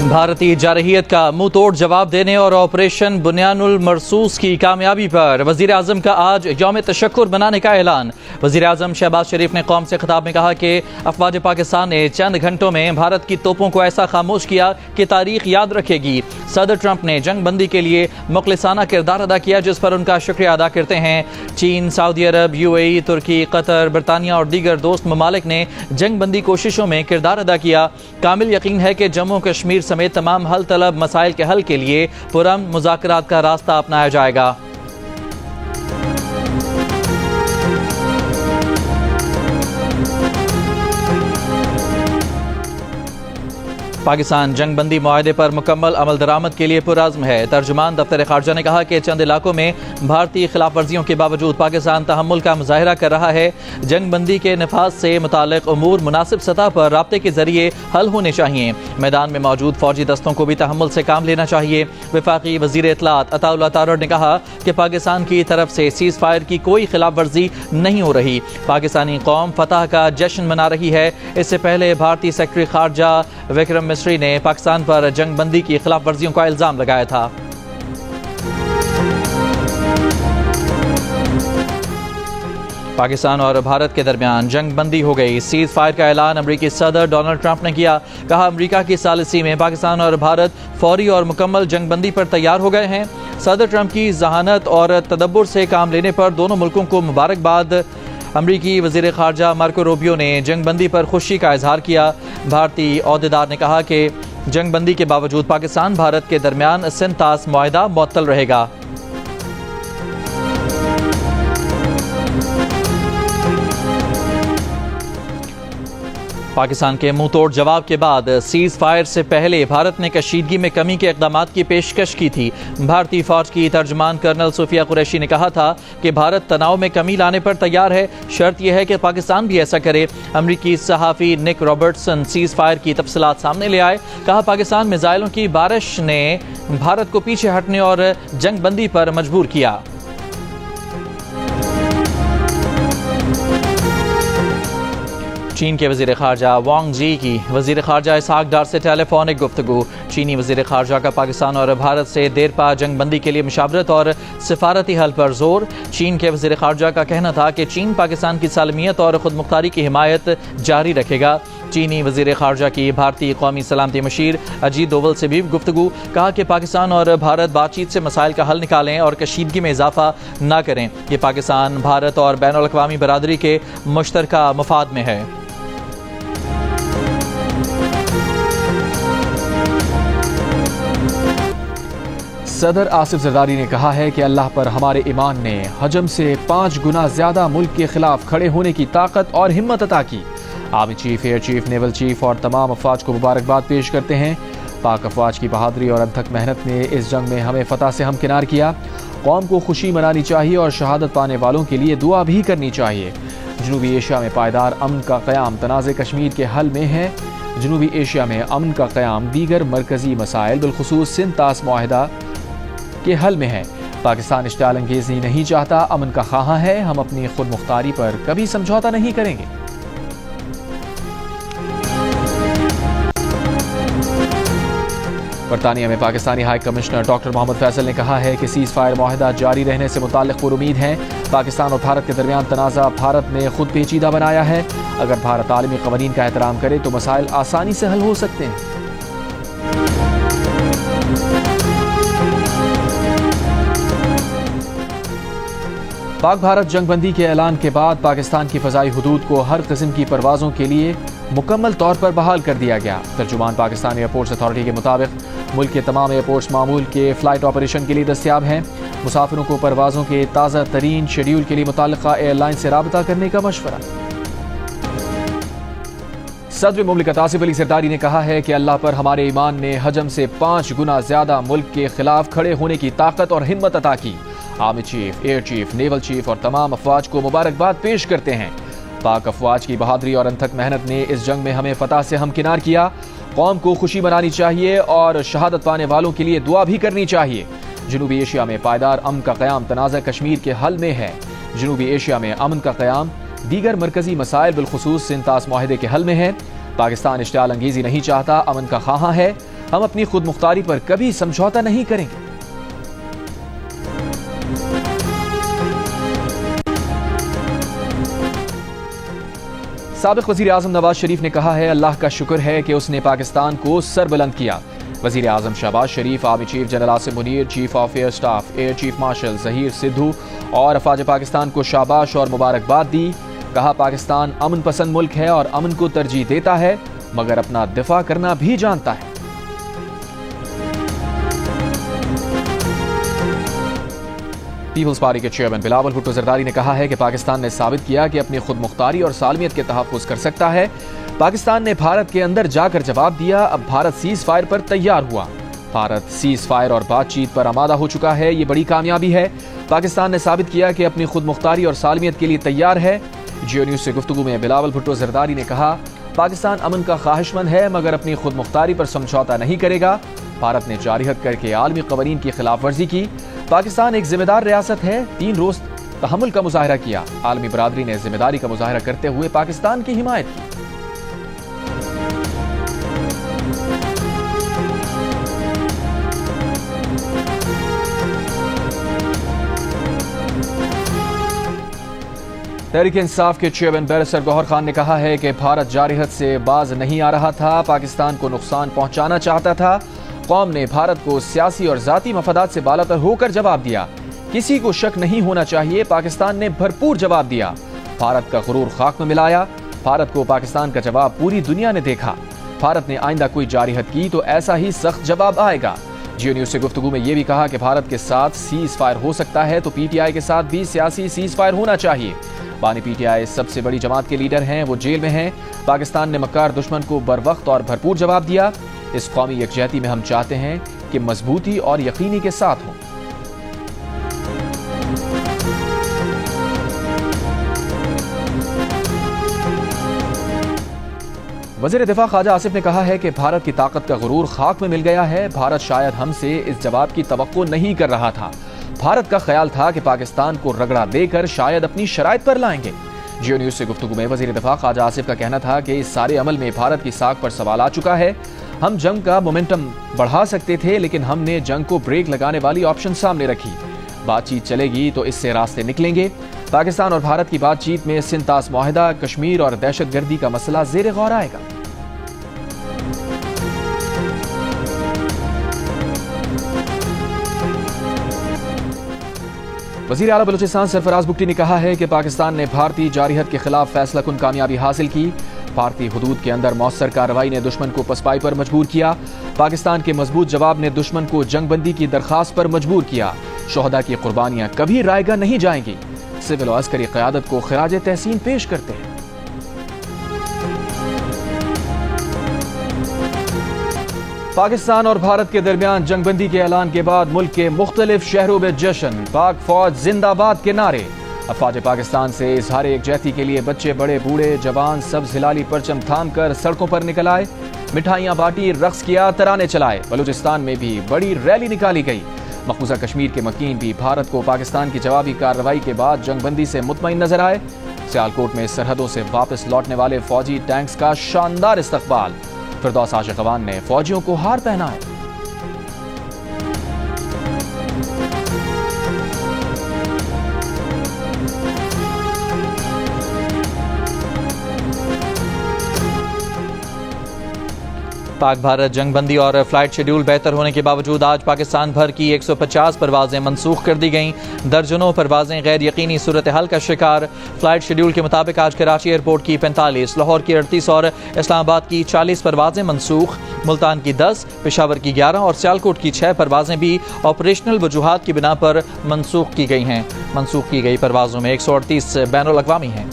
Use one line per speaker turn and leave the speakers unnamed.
بھارتی جارحیت کا منہ توڑ جواب دینے اور آپریشن بنیان مرصوص کی کامیابی پر وزیر اعظم کا آج یوم تشکر منانے کا اعلان۔ وزیر اعظم شہباز شریف نے قوم سے خطاب میں کہا کہ افواج پاکستان نے چند گھنٹوں میں بھارت کی توپوں کو ایسا خاموش کیا کہ تاریخ یاد رکھے گی۔ صدر ٹرمپ نے جنگ بندی کے لیے مخلصانہ کردار ادا کیا، جس پر ان کا شکریہ ادا کرتے ہیں۔ چین، سعودی عرب، UAE، ترکی، قطر، برطانیہ اور دیگر دوست ممالک نے جنگ بندی کوششوں میں کردار ادا کیا۔ کامل یقین ہے کہ جموں کشمیر سمیت تمام حل طلب مسائل کے حل کے لیے پرامن مذاکرات کا راستہ اپنایا جائے گا۔ پاکستان جنگ بندی معاہدے پر مکمل عمل درآمد کے لیے پرعزم ہے۔ ترجمان دفتر خارجہ نے کہا کہ چند علاقوں میں بھارتی خلاف ورزیوں کے باوجود پاکستان تحمل کا مظاہرہ کر رہا ہے۔ جنگ بندی کے نفاذ سے متعلق امور مناسب سطح پر رابطے کے ذریعے حل ہونے چاہیے۔ میدان میں موجود فوجی دستوں کو بھی تحمل سے کام لینا چاہیے۔ وفاقی وزیر اطلاعات عطا اللہ تارڑ نے کہا کہ پاکستان کی طرف سے سیز فائر کی کوئی خلاف ورزی نہیں ہو رہی۔ پاکستانی قوم فتح کا جشن منا رہی ہے۔ اس سے پہلے بھارتی سیکرٹری خارجہ وکرم مسری نے پاکستان پر جنگ بندی کی خلاف ورزیوں کا الزام لگایا تھا۔ پاکستان اور بھارت کے درمیان جنگ بندی ہو گئی۔ سیز فائر کا اعلان امریکی صدر ڈونلڈ ٹرمپ نے کیا۔ کہا امریکہ کی ثالثی میں پاکستان اور بھارت فوری اور مکمل جنگ بندی پر تیار ہو گئے ہیں۔ صدر ٹرمپ کی ذہانت اور تدبر سے کام لینے پر دونوں ملکوں کو مبارکباد۔ امریکی وزیر خارجہ مارکو روبیو نے جنگ بندی پر خوشی کا اظہار کیا۔ بھارتی عہدیدار نے کہا کہ جنگ بندی کے باوجود پاکستان بھارت کے درمیان سنتاس معاہدہ معطل رہے گا۔ پاکستان کے منہ توڑ جواب کے بعد سیز فائر سے پہلے بھارت نے کشیدگی میں کمی کے اقدامات کی پیشکش کی تھی۔ بھارتی فوج کی ترجمان کرنل صوفیہ قریشی نے کہا تھا کہ بھارت تناؤ میں کمی لانے پر تیار ہے، شرط یہ ہے کہ پاکستان بھی ایسا کرے۔ امریکی صحافی نک رابرٹسن سیز فائر کی تفصیلات سامنے لے آئے۔ کہا پاکستان میزائلوں کی بارش نے بھارت کو پیچھے ہٹنے اور جنگ بندی پر مجبور کیا۔ چین کے وزیر خارجہ وانگ جی کی وزیر خارجہ اسحاق ڈار سے ٹیلی فونک گفتگو۔ چینی وزیر خارجہ کا پاکستان اور بھارت سے دیرپا جنگ بندی کے لیے مشاورت اور سفارتی حل پر زور۔ چین کے وزیر خارجہ کا کہنا تھا کہ چین پاکستان کی سالمیت اور خود مختاری کی حمایت جاری رکھے گا۔ چینی وزیر خارجہ کی بھارتی قومی سلامتی مشیر اجیت ڈوول سے بھی گفتگو۔ کہا کہ پاکستان اور بھارت بات چیت سے مسائل کا حل نکالیں اور کشیدگی میں اضافہ نہ کریں۔ یہ پاکستان، بھارت اور بین الاقوامی برادری کے مشترکہ مفاد میں ہے۔
صدر آصف زرداری نے کہا ہے کہ اللہ پر ہمارے ایمان نے حجم سے 5 گنا زیادہ ملک کے خلاف کھڑے ہونے کی طاقت اور ہمت عطا کی۔ Army chief, air chief, naval chief اور تمام افواج کو مبارکباد پیش کرتے ہیں۔ پاک افواج کی بہادری اور انتھک محنت نے اس جنگ میں ہمیں فتح سے ہمکنار کیا۔ قوم کو خوشی منانی چاہیے اور شہادت پانے والوں کے لیے دعا بھی کرنی چاہیے۔ جنوبی ایشیا میں پائیدار امن کا قیام تنازع کشمیر کے حل میں ہے۔ جنوبی ایشیا میں امن کا قیام دیگر مرکزی مسائل بالخصوص سنتاس معاہدہ کے حل میں ہے۔ پاکستان اشتعال انگیزی نہیں چاہتا، امن کا خواہاں ہے۔ ہم اپنی خود مختاری پر کبھی سمجھوتا نہیں کریں گے۔ برطانیہ میں پاکستانی ہائی کمشنر ڈاکٹر محمد فیصل نے کہا ہے کہ سیز فائر معاہدہ جاری رہنے سے متعلق پر امید ہیں۔ پاکستان اور بھارت کے درمیان تنازع بھارت نے خود پیچیدہ بنایا ہے۔ اگر بھارت عالمی قوانین کا احترام کرے تو مسائل آسانی سے حل ہو سکتے ہیں۔ پاک بھارت جنگ بندی کے اعلان کے بعد پاکستان کی فضائی حدود کو ہر قسم کی پروازوں کے لیے مکمل طور پر بحال کر دیا گیا۔ ترجمان پاکستان ایئرپورٹس اتھارٹی کے مطابق ملک کے تمام ایئرپورٹس معمول کے فلائٹ آپریشن کے لیے دستیاب ہیں۔ مسافروں کو پروازوں کے تازہ ترین شیڈول کے لیے متعلقہ ایئر لائن سے رابطہ کرنے کا مشورہ۔ صدر مملکت آصف علی زرداری نے کہا ہے کہ اللہ پر ہمارے ایمان نے حجم سے 5 گنا زیادہ ملک کے خلاف کھڑے ہونے کی طاقت اور ہمت عطا کی۔ Army chief, air chief, naval chief اور تمام افواج کو مبارکباد پیش کرتے ہیں۔ پاک افواج کی بہادری اور انتھک محنت نے اس جنگ میں ہمیں فتح سے ہمکنار کیا۔ قوم کو خوشی منانی چاہیے اور شہادت پانے والوں کے لیے دعا بھی کرنی چاہیے۔ جنوبی ایشیا میں پائیدار امن کا قیام تنازع کشمیر کے حل میں ہے۔ جنوبی ایشیا میں امن کا قیام دیگر مرکزی مسائل بالخصوص سنتاس معاہدے کے حل میں ہے۔ پاکستان اشتعال انگیزی نہیں چاہتا، امن کا خواہاں ہے۔ ہم اپنی خود مختاری پر کبھی سمجھوتا نہیں کریں گے۔ سابق وزیر اعظم نواز شریف نے کہا ہے اللہ کا شکر ہے کہ اس نے پاکستان کو سر بلند کیا۔ وزیر اعظم Shehbaz Sharif, army chief general Asif Munir, chief of air staff air chief marshal Zaheer Sidhu اور افواج پاکستان کو شاباش اور مبارکباد دی۔ کہا پاکستان امن پسند ملک ہے اور امن کو ترجیح دیتا ہے مگر اپنا دفاع کرنا بھی جانتا ہے۔ پیپلز پارٹی کے چیئرمین بلاول بھٹو زرداری نے کہا ہے کہ پاکستان نے ثابت کیا کہ اپنی خود مختاری اور سالمیت کے تحفظ کر سکتا ہے۔ پاکستان نے بھارت کے اندر جا کر جواب دیا، اب بھارت سیز فائر پر تیار ہوا۔ بھارت سیز فائر اور بات چیت پر آمادہ ہو چکا ہے، یہ بڑی کامیابی ہے۔ پاکستان نے ثابت کیا کہ اپنی خود مختاری اور سالمیت کے لیے تیار ہے۔ جیو نیوز سے گفتگو میں بلاول بھٹو زرداری نے کہا پاکستان امن کا خواہش مند ہے مگر اپنی خود مختاری پر سمجھوتا نہیں کرے گا۔ بھارت نے جاری حد کر کے عالمی قوانین کی خلاف ورزی کی۔ پاکستان ایک ذمہ دار ریاست ہے، 3 روز تحمل کا مظاہرہ کیا۔ عالمی برادری نے ذمہ داری کا مظاہرہ کرتے ہوئے پاکستان کی حمایت کی۔ تحریک انصاف کے چیئرمین بیرسٹر گوہر خان نے کہا ہے کہ بھارت جارحیت سے باز نہیں آ رہا تھا، پاکستان کو نقصان پہنچانا چاہتا تھا۔ قوم نے بھارت کو سیاسی اور ذاتی مفادات سے بالاتر ہو کر جواب دیا۔ کسی کو شک نہیں ہونا چاہیے، پاکستان نے بھرپور جواب دیا۔ بھارت کا غرور خاک میں ملایا۔ بھارت کو پاکستان کا جواب پوری دنیا نے دیکھا۔ بھارت نے آئندہ کوئی جارحیت کی تو ایسا ہی سخت جواب آئے گا۔ جیو نیوز سے گفتگو میں یہ بھی کہا کہ بھارت کے ساتھ سیز فائر ہو سکتا ہے تو پی ٹی آئی کے ساتھ بھی سیاسی سیز فائر ہونا چاہیے۔ بانی پی ٹی آئی سب سے بڑی جماعت کے لیڈر ہیں، وہ جیل میں ہیں۔ پاکستان نے مکار دشمن کو بر وقت اور بھرپور جواب دیا۔ اس قومی یکجہتی میں ہم چاہتے ہیں کہ مضبوطی اور یقینی کے ساتھ ہوں۔ وزیر دفاع خواجہ آصف نے کہا ہے کہ بھارت کی طاقت کا غرور خاک میں مل گیا ہے۔ بھارت شاید ہم سے اس جواب کی توقع نہیں کر رہا تھا۔ بھارت کا خیال تھا کہ پاکستان کو رگڑا دے کر شاید اپنی شرائط پر لائیں گے۔ جیو نیوز سے گفتگو میں وزیر دفاع خواجہ آصف کا کہنا تھا کہ اس سارے عمل میں بھارت کی ساکھ پر سوال آ چکا ہے۔ ہم جنگ کا مومنٹم بڑھا سکتے تھے لیکن ہم نے جنگ کو بریک لگانے والی آپشن سامنے رکھی۔ بات چیت چلے گی تو اس سے راستے نکلیں گے۔ پاکستان اور بھارت کی بات چیت میں سنتاس معاہدہ، کشمیر اور دہشت گردی کا مسئلہ زیر غور آئے گا۔ وزیر اعلیٰ بلوچستان سرفراز بگٹی نے کہا ہے کہ پاکستان نے بھارتی جارحیت کے خلاف فیصلہ کن کامیابی حاصل کی۔ بھارتی حدود کے اندر مؤثر کارروائی نے دشمن کو پسپائی پر مجبور کیا۔ پاکستان کے مضبوط جواب نے دشمن کو جنگ بندی کی درخواست پر مجبور کیا۔ شہداء کی قربانیاں کبھی رائیگاں نہیں جائیں گی۔ سول و عسکری قیادت کو خراج تحسین پیش کرتے ہیں۔ پاکستان اور بھارت کے درمیان جنگ بندی کے اعلان کے بعد ملک کے مختلف شہروں میں جشن، پاک فوج زندہ باد کے نعرے۔ افواج پاکستان سے اظہار یکجہتی کے لیے بچے بڑے بوڑھے جوان سبز ہلالی پرچم تھام کر سڑکوں پر نکل آئے، مٹھائیاں بانٹی، رقص کیا، ترانے چلائے۔ بلوچستان میں بھی بڑی ریلی نکالی گئی۔ مقبوضہ کشمیر کے مکین بھی بھارت کو پاکستان کی جوابی کارروائی کے بعد جنگ بندی سے مطمئن نظر آئے۔ سیالکوٹ میں سرحدوں سے واپس لوٹنے والے فوجی ٹینکس کا شاندار استقبال۔ فردوس عاشقوان نے فوجیوں کو ہار پہنائے۔
پاک بھارت جنگ بندی اور فلائٹ شیڈول بہتر ہونے کے باوجود آج پاکستان بھر کی 150 پروازیں منسوخ کر دی گئیں۔ درجنوں پروازیں غیر یقینی صورتحال کا شکار۔ فلائٹ شیڈول کے مطابق آج کراچی ایئرپورٹ کی 45، لاہور کی 38 اور اسلام آباد کی 40 پروازیں منسوخ۔ ملتان کی 10، پشاور کی 11 اور سیالکوٹ کی 6 پروازیں بھی آپریشنل وجوہات کی بنا پر منسوخ کی گئی ہیں۔ منسوخ کی گئی پروازوں میں 138 بین الاقوامی ہیں۔